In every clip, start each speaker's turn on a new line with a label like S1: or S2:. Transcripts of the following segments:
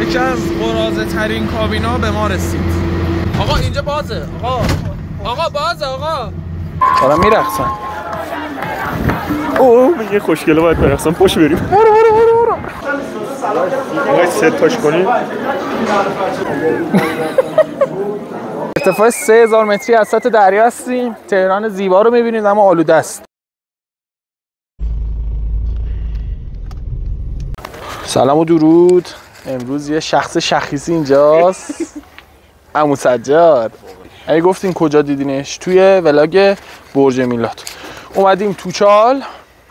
S1: یکی از قراضه ترین کابینا به ما رسید. آقا اینجا بازه. آقا بازه. آقا دارم میرقصن.
S2: اوه میگه خوشگله باید برقصن. پشت بریم. برو آقای ست تاش کنیم.
S1: ارتفاع 3000 متری از سطح دریا هستیم. تهران زیبا رو میبینید اما آلوده است. سلام و درود. امروز یه شخص شخیصی اینجاست. عمو سجاد. اگه گفتین کجا دیدینش؟ توی ولاگ برج میلاد. اومدیم توچال،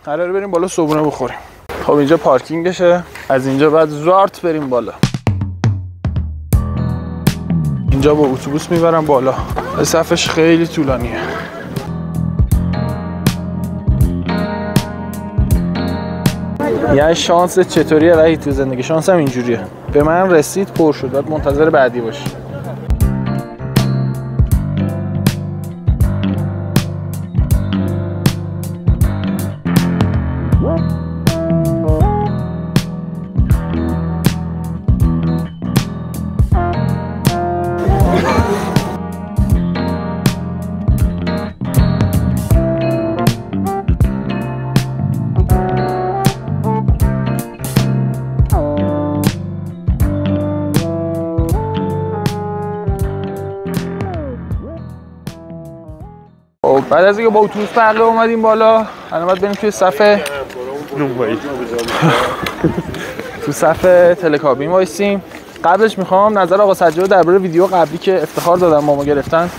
S1: قراره بریم بالا صبحونه بخوریم. خب اینجا پارکینگشه. از اینجا بعد زارت بریم بالا. اینجا با اتوبوس میبرم بالا. صفش خیلی طولانیه. یعنی شانس چطوریه وحید تو زندگی؟ شانس هم اینجوریه. به من رسید پر شد. باید منتظر بعدی باشی. بعد از اینکه با اتوبوس پرله اومدیم بالا، الان باید بریم توی صف تو صف تلکابین وایسیم. قبلش میخوام نظر آقا سجاد درباره ویدیو قبلی که افتخار دادن با ما گرفتن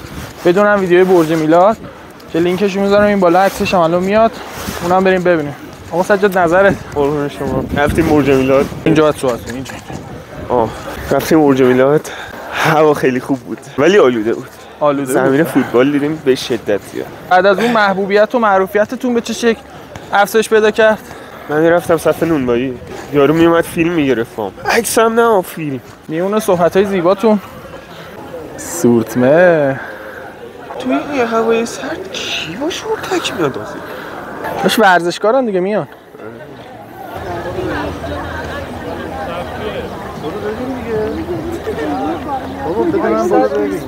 S1: بدونم. ویدیوی برج میلاد که لینکش میذارم این بالا، عکسش هم الان میاد، اونم بریم ببینیم. آقا سجاد نظرت؟
S2: قربون شما. رفتیم برج میلاد.
S1: اینجا باید صحبت کنیم. اینجا
S2: رفتیم برج میلاد. هوا خیلی خوب بود ولی آلوده بود. زمین فوتبال دیدیم به شدت.
S1: بعد از اون محبوبیت و معروفیتتون به چه شکل افزایش پیدا کرد؟
S2: من میرفتم صف نونوایی، یارو میومد فیلم میگرفتم. عکسم نه فیلم.
S1: میونه صحبت‌های زیباتون. سورتمه
S2: توی این هوای سرد کی با شورتک میاد آخه؟
S1: باش ورزشکارن دیگه میان. بابا بده من بالا بریم.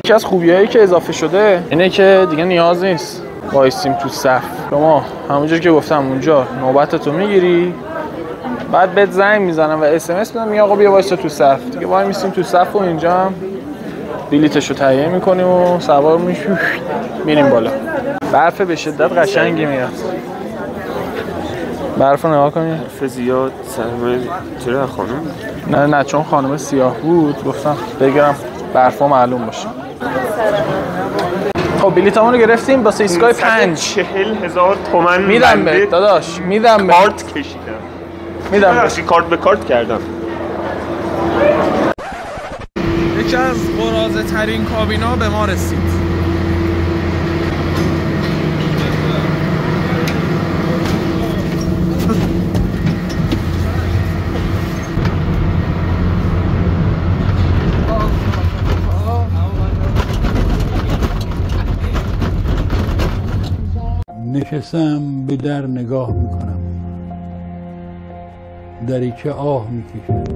S1: یکی از خوبیایی که اضافه شده اینه که دیگه نیاز نیست وایسیم تو صف. شما همونجور که گفتم اونجا نوبتتو میگیری، بعد بهت زنگ میزنم و اس ام اس میدم میگه آقا بیا وایسا تو صف. دیگه وای میسیم تو صف و اینجا هم بلیتشو تهیه میکنیم و سوار میشیم میریم بالا. برف به شدت قشنگی میاد. برف رو نگاه کنید.
S2: برف زیاد. سرمایه چرا خانم؟
S1: نه چون خانم سیاه بود گفتم بگیرم برفا معلوم باشه. خب بلیطمون رو گرفتیم با ایستگاه 5.
S2: 40,000 تومان
S1: میدم به داداش. میدم به
S2: کارت کشیدم.
S1: میدم
S2: کارت به کارت کردم.
S1: یکی از قراضه ترین کابینا به ما رسید.
S3: نشستم به در نگاه میکنم، دریچه آه میکشد.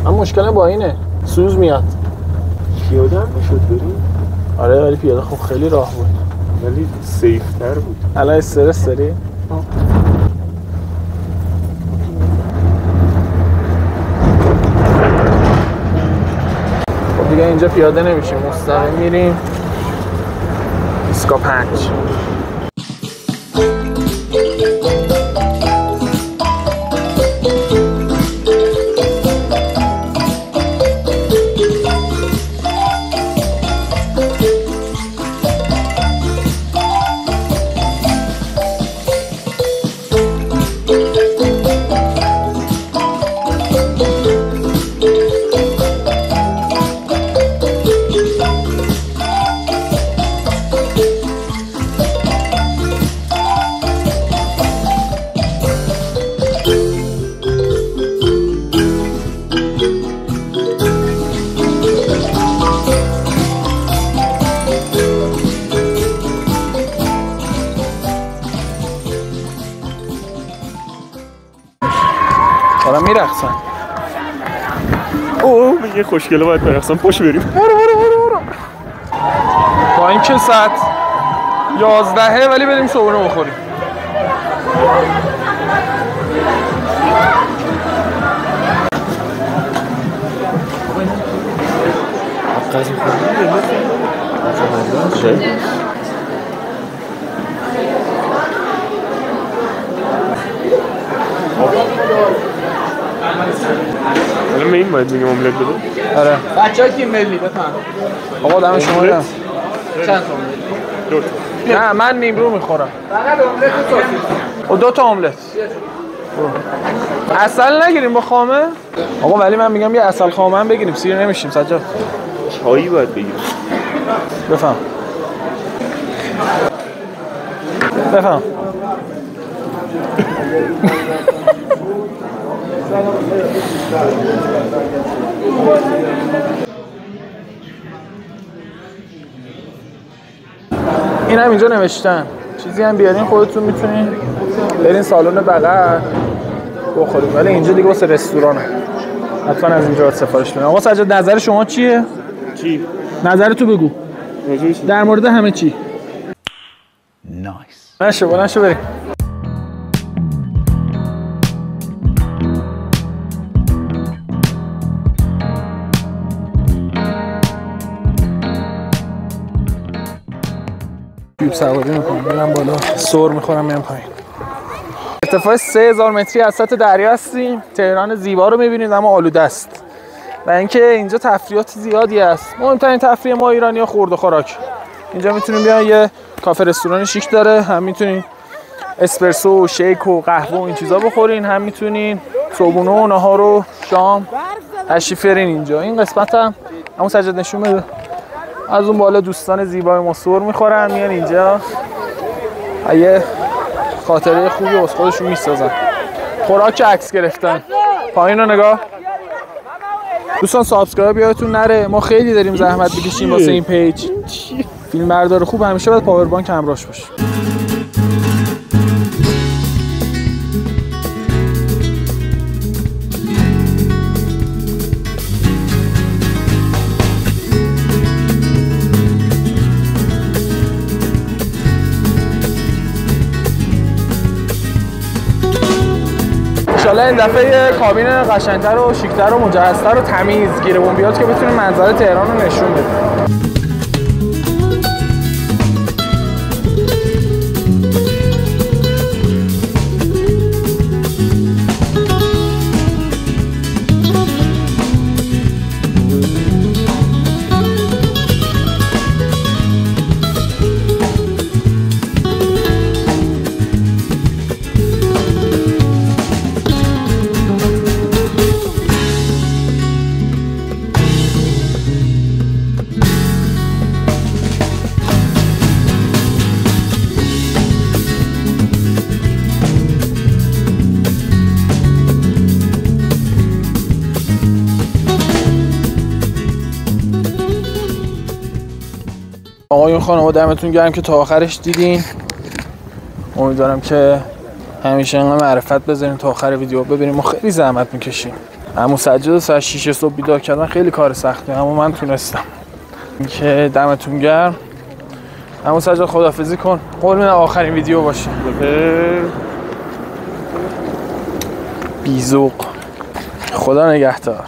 S1: من مشکلم با اینه سوز میاد.
S2: پیاده هم میشد بریم؟
S1: آره ولی پیاده خب خیلی راه بود
S2: ولی سیفتر بود.
S1: الان استرس داری؟ خب دیگه اینجا پیاده نمیشیم، مستقیم میریم ایستگاه 5. دارم میرقصن.
S2: اوه میگه خوشگله باید برقصن. پشت بریم.
S1: برو. با این که ساعت 11 ولی بریم صبحونه بخوریم.
S2: الان به این باید بگیم املت بده.
S1: آره
S4: بچه‌ها تیم ملی بفهم.
S1: آقا دم شما گرم.
S4: چند تا؟
S2: 2 تا.
S1: نه من نیمرو میخورم.
S4: فقط املت و سوسیس.
S1: و 2 تا املت. عسل نگیریم با خامه؟ آقا ولی من میگم یه عسل خامه هم بگیریم، سیر نمیشیم سجاد.
S2: چایی باید بگیریم.
S1: بفهم. این هم اینجا نوشتن چیزی هم بیارین خودتون میتونین برین سالن بغل بخورید، ولی اینجا دیگه واسه رستورانه، حتما از اینجا سفارش بدین. آقا سجاد نظر شما چیه؟
S2: چی؟
S1: نظرتو بگو در مورد همه چی.
S3: نایس.
S1: نشه بریم. جیب سواری میکنم میرم بالا، سور میخورم میرم پایین. ارتفاع 3000 متری از سطح دریا هستیم. تهران زیبا رو میبینید اما آلوده است و اینکه اینجا تفریحات زیادی است. مهمترین تفریح ما ایرانی‌ها خورد و خوراک. اینجا میتونیم بیان یه کافه رستوران شیک داره، هم میتونین اسپرسو و شیک و قهوه و این چیزا بخورین، هم میتونین صبحونه و نهار و شام تشریف بیارین اینجا. این قسمت هم همون سجاد نشون بده. از اون بالا دوستان زیبای ما سور میخورن میان اینجا یه خاطره خوبی واسه خودشون میسازن. خوراک عکس گرفتن. پایین رو نگاه. دوستان سابسکرایب یادتون نره، ما خیلی داریم زحمت بکشیم واسه این پیج. فیلم بردار خوب همیشه باید پاور بانک همراهش باشه. انشالله این دفعه کابین قشنگتر و شیکتر و مجهزتر و تمیزگیرمون بیاد که بتونیم منظره تهران رو نشون بدیم. آقایون خانم دمتون گرم که تا آخرش دیدین. امیدوارم که همیشه اینقدر معرفت بذارین تا آخر ویدیو ببینیم. ما خیلی زحمت میکشیم. عمو سجاد ساعت 6 صبح بیدار کردن خیلی کار سختیه، اما من تونستم. اینکه دمتون گرم. عمو سجاد خداحافظی کن. قول میدم آخرین ویدیو باشه. بیزوق. خدا نگهدار.